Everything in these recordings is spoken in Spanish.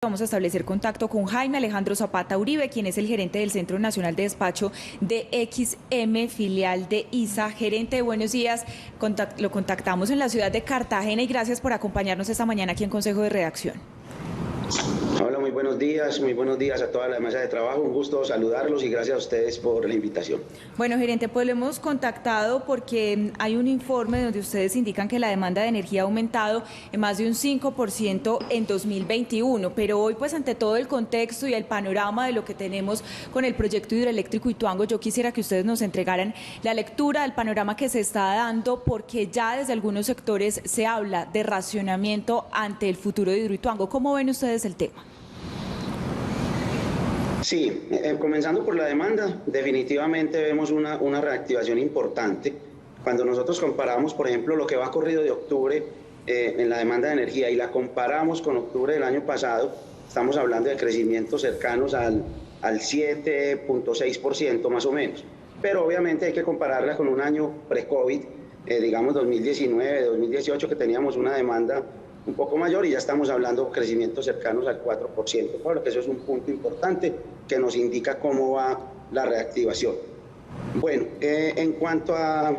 Vamos a establecer contacto con Jaime Alejandro Zapata Uribe, quien es el gerente del Centro Nacional de Despacho de XM, filial de ISA. Gerente, buenos días. Lo contactamos en la ciudad de Cartagena y gracias por acompañarnos esta mañana aquí en Consejo de Redacción. Hola, muy buenos días a toda la mesa de trabajo, un gusto saludarlos y gracias a ustedes por la invitación. Bueno, gerente, pues lo hemos contactado porque hay un informe donde ustedes indican que la demanda de energía ha aumentado en más de un 5% en 2021, pero hoy pues ante todo el contexto y el panorama de lo que tenemos con el proyecto hidroeléctrico Ituango, yo quisiera que ustedes nos entregaran la lectura del panorama que se está dando, porque ya desde algunos sectores se habla de racionamiento ante el futuro de Hidroituango. ¿Cómo ven ustedes el tema? Sí, comenzando por la demanda, definitivamente vemos una reactivación importante. Cuando nosotros comparamos, por ejemplo, lo que va corrido de octubre en la demanda de energía y la comparamos con octubre del año pasado, estamos hablando de crecimientos cercanos al 7.6% más o menos. Pero obviamente hay que compararla con un año pre-COVID, digamos 2019, 2018, que teníamos una demanda un poco mayor y ya estamos hablando de crecimientos cercanos al 4%, por lo que eso es un punto importante que nos indica cómo va la reactivación. Bueno, en cuanto a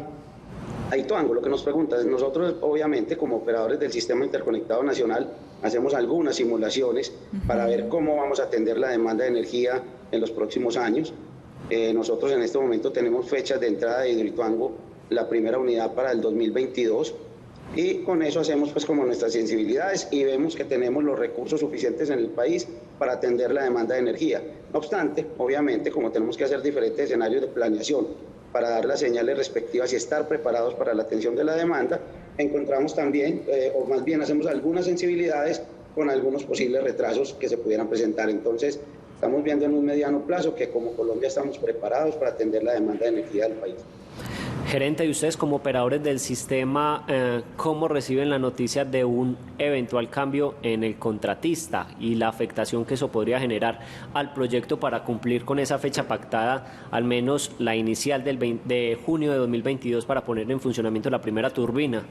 Ituango, lo que nos preguntas, nosotros obviamente como operadores del Sistema Interconectado Nacional hacemos algunas simulaciones para ver cómo vamos a atender la demanda de energía en los próximos años. Nosotros en este momento tenemos fechas de entrada de Hidroituango, la primera unidad para el 2022, y con eso hacemos pues como nuestras sensibilidades y vemos que tenemos los recursos suficientes en el país para atender la demanda de energía. No obstante, obviamente, como tenemos que hacer diferentes escenarios de planeación para dar las señales respectivas y estar preparados para la atención de la demanda, encontramos también, o más bien hacemos algunas sensibilidades con algunos posibles retrasos que se pudieran presentar. Entonces, estamos viendo en un mediano plazo que como Colombia estamos preparados para atender la demanda de energía del país. Gerente, y ustedes como operadores del sistema, ¿cómo reciben la noticia de un eventual cambio en el contratista y la afectación que eso podría generar al proyecto para cumplir con esa fecha pactada, al menos la inicial de junio de 2022, para poner en funcionamiento la primera turbina?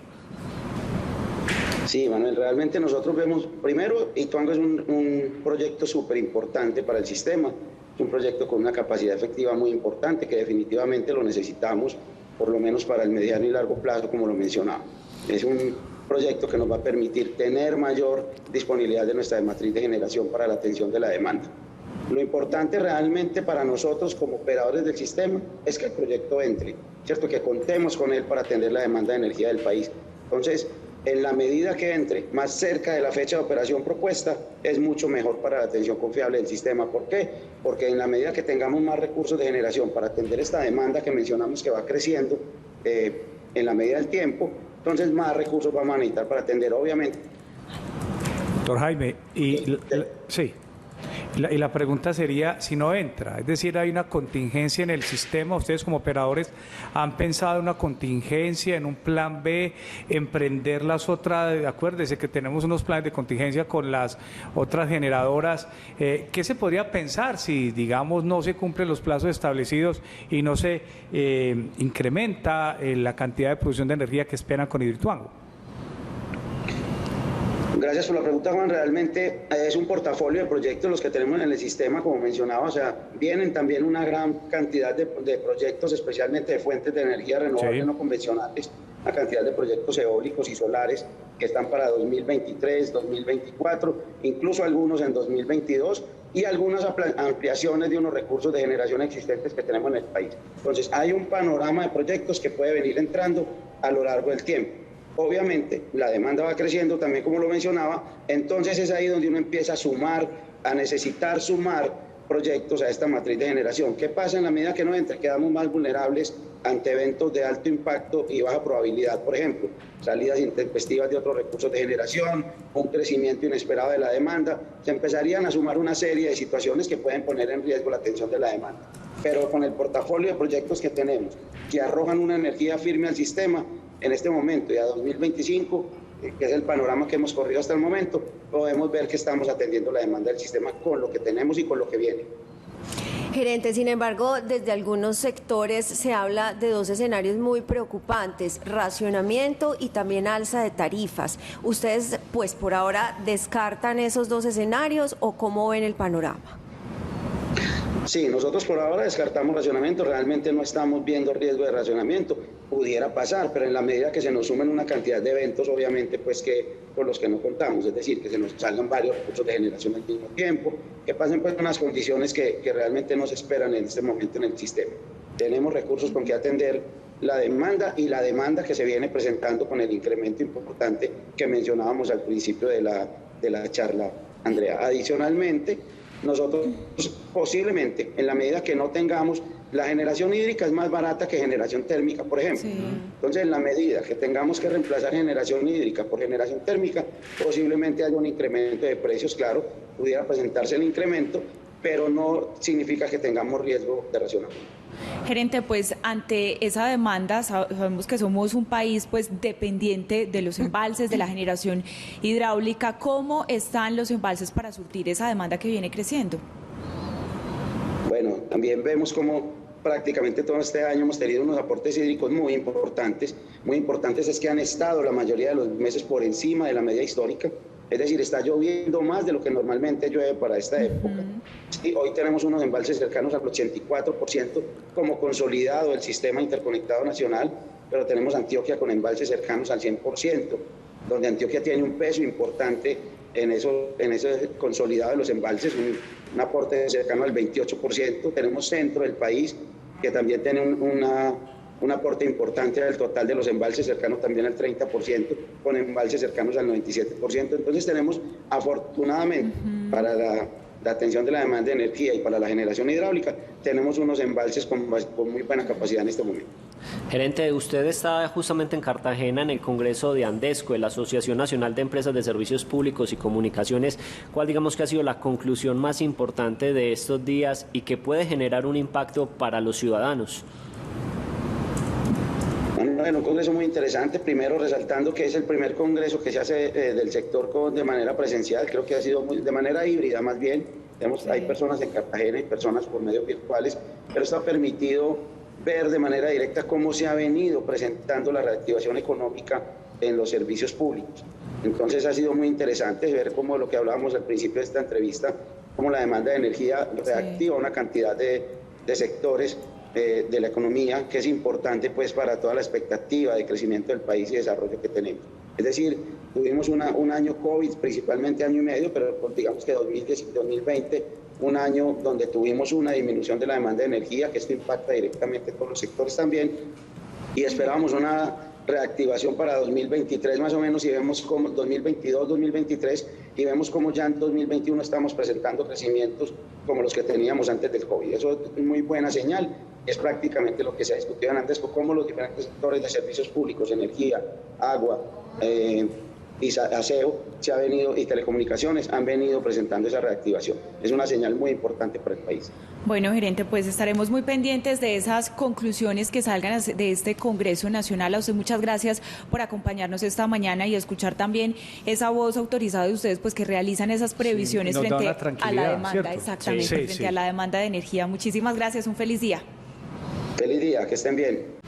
Sí, Manuel, realmente nosotros vemos, primero, Ituango es un proyecto súper importante para el sistema, es un proyecto con una capacidad efectiva muy importante que definitivamente lo necesitamos, por lo menos para el mediano y largo plazo, como lo mencionaba. Es un proyecto que nos va a permitir tener mayor disponibilidad de nuestra matriz de generación para la atención de la demanda. Lo importante realmente para nosotros como operadores del sistema es que el proyecto entre, ¿cierto? Que contemos con él para atender la demanda de energía del país. Entonces, en la medida que entre más cerca de la fecha de operación propuesta, es mucho mejor para la atención confiable del sistema. ¿Por qué? Porque en la medida que tengamos más recursos de generación para atender esta demanda que mencionamos que va creciendo en la medida del tiempo, entonces más recursos vamos a necesitar para atender, obviamente. Doctor Jaime, sí. Y la pregunta sería, si no entra, es decir, hay una contingencia en el sistema, ustedes como operadores han pensado en una contingencia, en un plan B, emprender las otras, acuérdese que tenemos unos planes de contingencia con las otras generadoras, ¿qué se podría pensar si, digamos, no se cumplen los plazos establecidos y no se incrementa la cantidad de producción de energía que esperan con Hidroituango? Gracias por la pregunta, Juan. Realmente es un portafolio de proyectos los que tenemos en el sistema, como mencionaba, o sea, vienen también una gran cantidad de proyectos, especialmente de fuentes de energía renovables no convencionales, una cantidad de proyectos eólicos y solares que están para 2023, 2024, incluso algunos en 2022 y algunas ampliaciones de unos recursos de generación existentes que tenemos en el país. Entonces, hay un panorama de proyectos que puede venir entrando a lo largo del tiempo. Obviamente, la demanda va creciendo también, como lo mencionaba, entonces es ahí donde uno empieza a sumar, a necesitar sumar proyectos a esta matriz de generación. ¿Qué pasa en la medida que no entre? Quedamos más vulnerables ante eventos de alto impacto y baja probabilidad, por ejemplo, salidas intempestivas de otros recursos de generación, un crecimiento inesperado de la demanda, se empezarían a sumar una serie de situaciones que pueden poner en riesgo la atención de la demanda. Pero con el portafolio de proyectos que tenemos, que arrojan una energía firme al sistema, en este momento y a 2025, que es el panorama que hemos corrido hasta el momento, podemos ver que estamos atendiendo la demanda del sistema con lo que tenemos y con lo que viene. Gerente, sin embargo, desde algunos sectores se habla de dos escenarios muy preocupantes: racionamiento y también alza de tarifas. ¿Ustedes, pues por ahora, descartan esos dos escenarios o cómo ven el panorama? Sí, nosotros por ahora descartamos racionamiento, realmente no estamos viendo riesgo de racionamiento, pudiera pasar, pero en la medida que se nos sumen una cantidad de eventos, obviamente, pues que con los que no contamos, es decir, que se nos salgan varios recursos de generación al mismo tiempo, que pasen pues unas condiciones que realmente no se esperan en este momento en el sistema. Tenemos recursos con que atender la demanda y la demanda que se viene presentando con el incremento importante que mencionábamos al principio de la charla, Andrea. Adicionalmente, nosotros posiblemente, en la medida que no tengamos, la generación hídrica es más barata que generación térmica, por ejemplo. Sí. Entonces, en la medida que tengamos que reemplazar generación hídrica por generación térmica, posiblemente haya un incremento de precios, claro, pudiera presentarse el incremento, pero no significa que tengamos riesgo de racionamiento. Gerente, pues ante esa demanda, sabemos que somos un país pues dependiente de los embalses, de la generación hidráulica. ¿Cómo están los embalses para surtir esa demanda que viene creciendo? Bueno, también vemos cómo prácticamente todo este año hemos tenido unos aportes hídricos muy importantes. Muy importantes es que han estado la mayoría de los meses por encima de la media histórica. Es decir, está lloviendo más de lo que normalmente llueve para esta época. Sí, hoy tenemos unos embalses cercanos al 84% como consolidado el sistema interconectado nacional, pero tenemos Antioquia con embalses cercanos al 100%, donde Antioquia tiene un peso importante en ese consolidado de los embalses, un aporte cercano al 28%. Tenemos centro del país, que también tiene un aporte importante al total de los embalses, cercano también al 30%, con embalses cercanos al 97%. Entonces tenemos, afortunadamente, para la atención de la demanda de energía y para la generación hidráulica, tenemos unos embalses con muy buena capacidad en este momento. Gerente, usted está justamente en Cartagena en el Congreso de Andesco, de la Asociación Nacional de Empresas de Servicios Públicos y Comunicaciones. ¿Cuál digamos que ha sido la conclusión más importante de estos días y que puede generar un impacto para los ciudadanos? Bueno, un congreso muy interesante, primero resaltando que es el primer congreso que se hace del sector de manera presencial, creo que ha sido de manera híbrida más bien. Hay personas en Cartagena y personas por medios virtuales, pero esto ha permitido ver de manera directa cómo se ha venido presentando la reactivación económica en los servicios públicos. Entonces ha sido muy interesante ver cómo, lo que hablábamos al principio de esta entrevista, cómo la demanda de energía reactiva una cantidad de sectores de la economía, que es importante pues para toda la expectativa de crecimiento del país y desarrollo que tenemos. Es decir, tuvimos un año COVID, principalmente año y medio, pero digamos que 2020, un año donde tuvimos una disminución de la demanda de energía, que esto impacta directamente con los sectores también, y esperábamos una reactivación para 2023 más o menos, y vemos como 2022, 2023, y vemos como ya en 2021 estamos presentando crecimientos como los que teníamos antes del COVID. Eso es muy buena señal. Es prácticamente lo que se ha discutido antes, cómo los diferentes sectores de servicios públicos, energía, agua y aseo y telecomunicaciones han venido presentando esa reactivación. Es una señal muy importante para el país. Bueno, gerente, pues estaremos muy pendientes de esas conclusiones que salgan de este Congreso Nacional. A usted muchas gracias por acompañarnos esta mañana y escuchar también esa voz autorizada de ustedes, pues que realizan esas previsiones frente a la demanda, ¿cierto? Exactamente, frente a la demanda de energía. Muchísimas gracias, un feliz día. Feliz día, que estén bien.